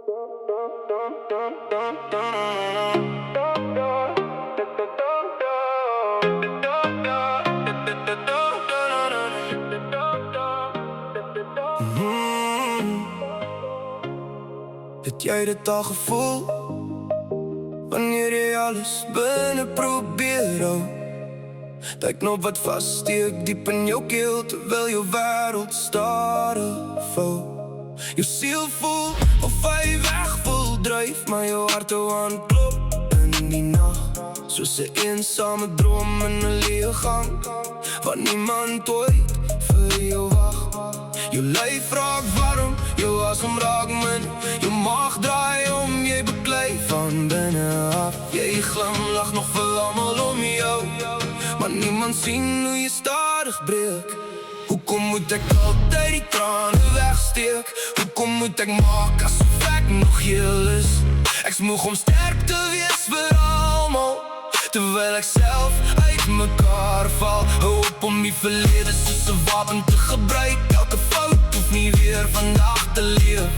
Het jy dit al gevoel? Wanneer jy alles binne probeer hou, daai knop wat vassteek diep in jou keel, terwyl jou wêreld stadig vou. Jou siel voel of hy weg wil dryf, maar jou hart hou aan klop in die nag, soos 'n eensame droom in 'n leë gang, waar niemand ooit vir jou wag. Jou lyf raak warm, jou asem raak min, jou maag draai om, jy beklei van binne af. Jy glimlag nog vir almal om jou, maar niemand sien hoe jy stadig breek. Hoekom moet ek altyd die trane wegsteek? Hoekom moet ek maak asof ek nog heel is? Ek's moeg om sterk te wees vir almal, terwyl ek self uit mekaar val. Hou op om die verlede soos 'n wapen te gebruik. Elke fout hoef nie weer vandag te leef.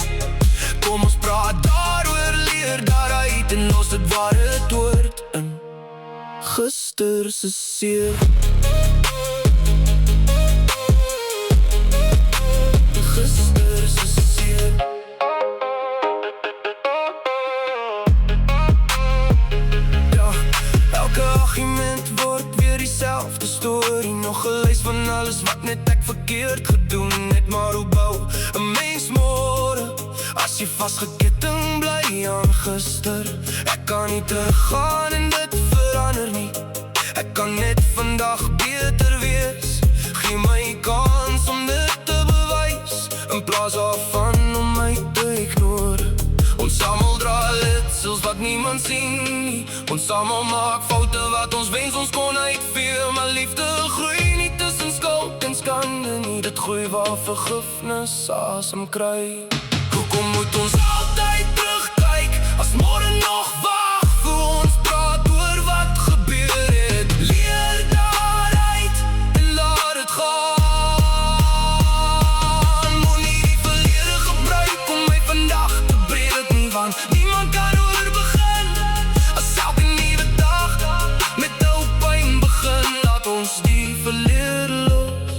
Kom ons praat daaroor, leer daaruit en los dit waar het hoort in gister se seer. Gister se seer. Ja, elke argument word weer dieselfde storie. Nog 'n lys van alles wat net ek verkeerd gedoen het. Maar hoe bou 'n mens môre as jy vasgeketting bly aan gister? Ek kan nie teruggaan en dit verander nie. Ek kan net vandag beter wees. Gee my kans om dit te bewys, in plaas daarvan om my te ignore. Ons almal dra letsels wat niemand sien nie. Ons almal maak foute wat ons wens ons kon uitvee. Maar liefde groei nie tussen skuld en skande nie. Dit groei waar vergifnis asem kry. Hoekom moet ons altyd terugkyk as môre nog wag vir ons praat oor wat gebeur het? Leer daaruit en laat dit gaan. Moenie die verlede gebruik om my vandag te breek nie, want niemand kan oor begin as elke nuwe dag met ou pyn begin. Laat ons die verlede los,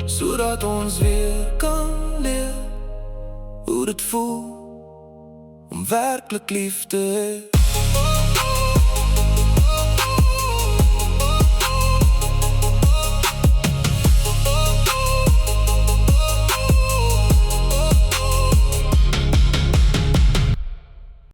sodat ons weer kan leer hoe dit voel om werklik lief te hê.